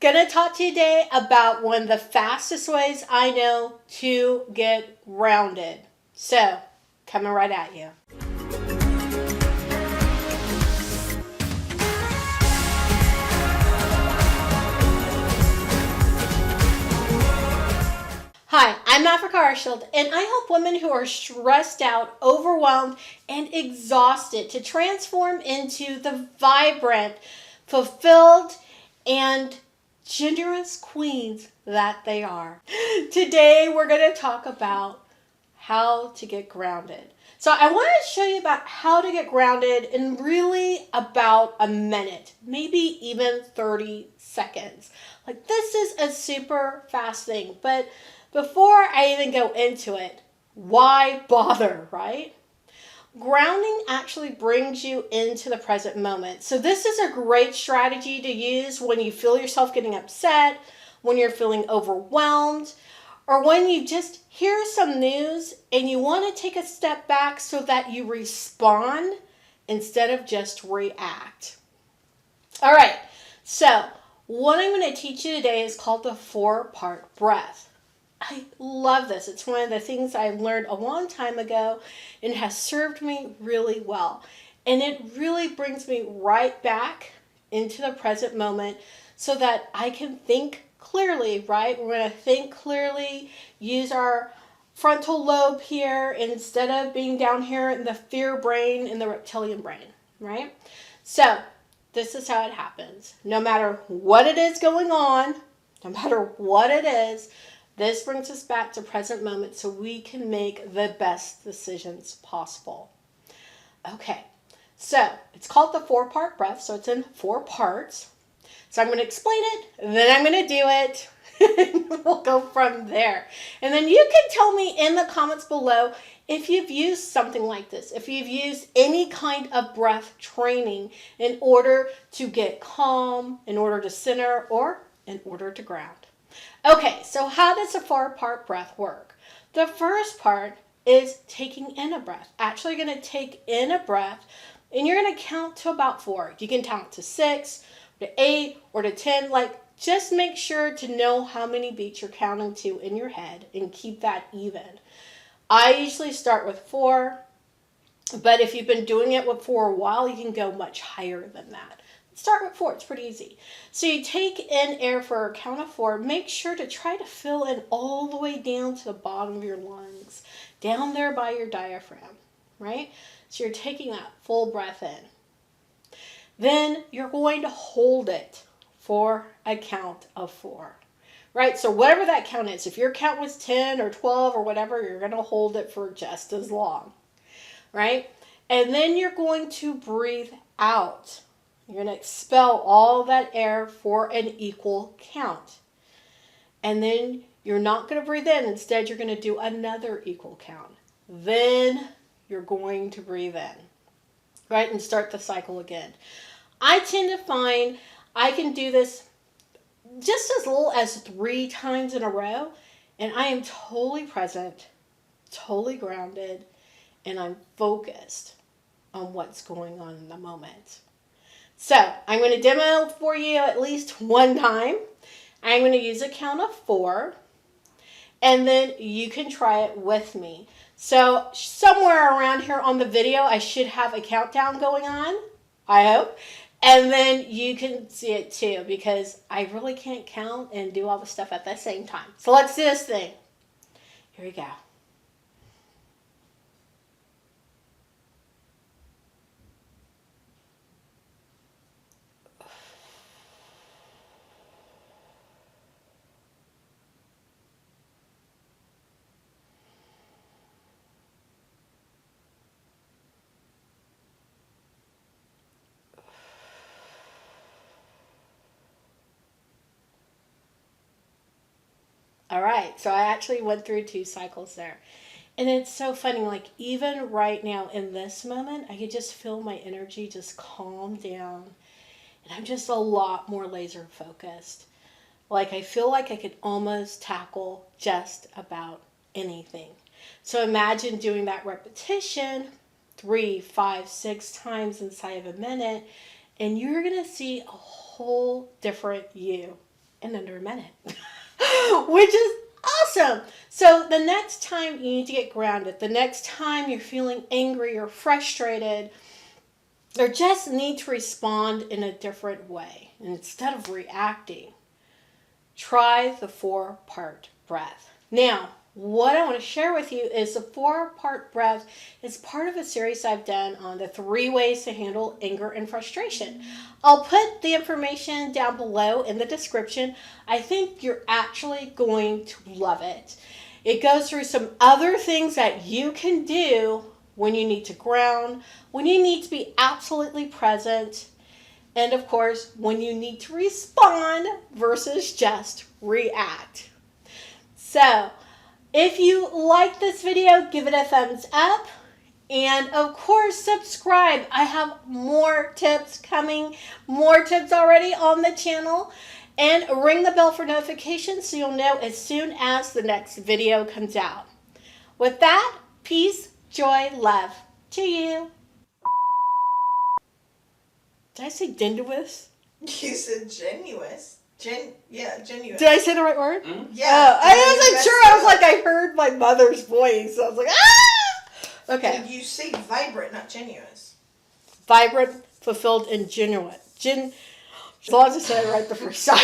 Gonna talk to you today about one of the fastest ways I know to get grounded. So, coming right at you. Hi, I'm Archield, and I help women who are stressed out, overwhelmed, and exhausted to transform into the vibrant, fulfilled, and generous queens that they are. Today, we're going to talk about how to get grounded. So I want to show you about how to get grounded in really about a minute, maybe even 30 seconds. Like, this is a super fast thing, but before I even go into it, why bother, right? Grounding actually brings you into the present moment. So this is a great strategy to use when you feel yourself getting upset, when you're feeling overwhelmed, or when you just hear some news and you want to take a step back so that you respond instead of just react. All right, so what I'm going to teach you today is called the 4-part breath. I love this. It's one of the things I learned a long time ago and has served me really well. And it really brings me right back into the present moment so that I can think clearly, right? We're going to think clearly, use our frontal lobe here instead of being down here in the fear brain and the reptilian brain, right? So this is how it happens. No matter what it is going on, no matter what it is, this brings us back to present moment so we can make the best decisions possible. Okay, so it's called the 4-part breath, so it's in 4 parts. So I'm going to explain it, then I'm going to do it, and we'll go from there. And then you can tell me in the comments below if you've used something like this, if you've used any kind of breath training in order to get calm, in order to center, or in order to ground. Okay, so how does a 4-part breath work? The first part is taking in a breath. Actually, you're going to take in a breath, and you're going to count to about 4. You can count to 6, to 8, or to 10. Like, just make sure to know how many beats you're counting to in your head and keep that even. I usually start with 4, but if you've been doing it for a while, you can go much higher than that. Start with 4. It's pretty easy. So you take in air for a count of 4. Make sure to try to fill in all the way down to the bottom of your lungs, down there by your diaphragm, right? So you're taking that full breath in. Then you're going to hold it for a count of 4, right? So whatever that count is, if your count was 10 or 12 or whatever, you're going to hold it for just as long, right? And then you're going to breathe out. You're going to expel all that air for an equal count. And then you're not going to breathe in. Instead, you're going to do another equal count. Then you're going to breathe in, right? And start the cycle again. I tend to find I can do this just as little as 3 times in a row. And I am totally present, totally grounded, and I'm focused on what's going on in the moment. So I'm going to demo for you at least 1 time. I'm going to use a count of 4. And then you can try it with me. So somewhere around here on the video, I should have a countdown going on, I hope. And then you can see it too, because I really can't count and do all the stuff at the same time. So let's do this thing. Here we go. All right, so I actually went through 2 cycles there. And it's so funny, like even right now in this moment, I could just feel my energy just calm down. And I'm just a lot more laser focused. Like I feel like I could almost tackle just about anything. So imagine doing that repetition 3, 5, 6 times inside of a minute, and you're going to see a whole different you in under a minute, which is awesome. So the next time you need to get grounded, the next time you're feeling angry or frustrated, or just need to respond in a different way, and instead of reacting, try the 4-part breath. Now, what I want to share with you is the 4-part breath is part of a series I've done on the 3 ways to handle anger and frustration. I'll put the information down below in the description. I think you're actually going to love it. It goes through some other things that you can do when you need to ground, when you need to be absolutely present, and of course, when you need to respond versus just react. So, if you like this video, give it a thumbs up. And of course, subscribe. I have more tips coming, more tips already on the channel. And ring the bell for notifications so you'll know as soon as the next video comes out. With that, peace, joy, love to you. Did I say genuous? You said genuous. Genuous. Did I say the right word? Mm-hmm. Yeah. I wasn't sure. I was like, I heard my mother's voice. I was like, ah! Okay. Did you say vibrant, not genuous? Vibrant, fulfilled, and genuine. As long as I said it right the first time.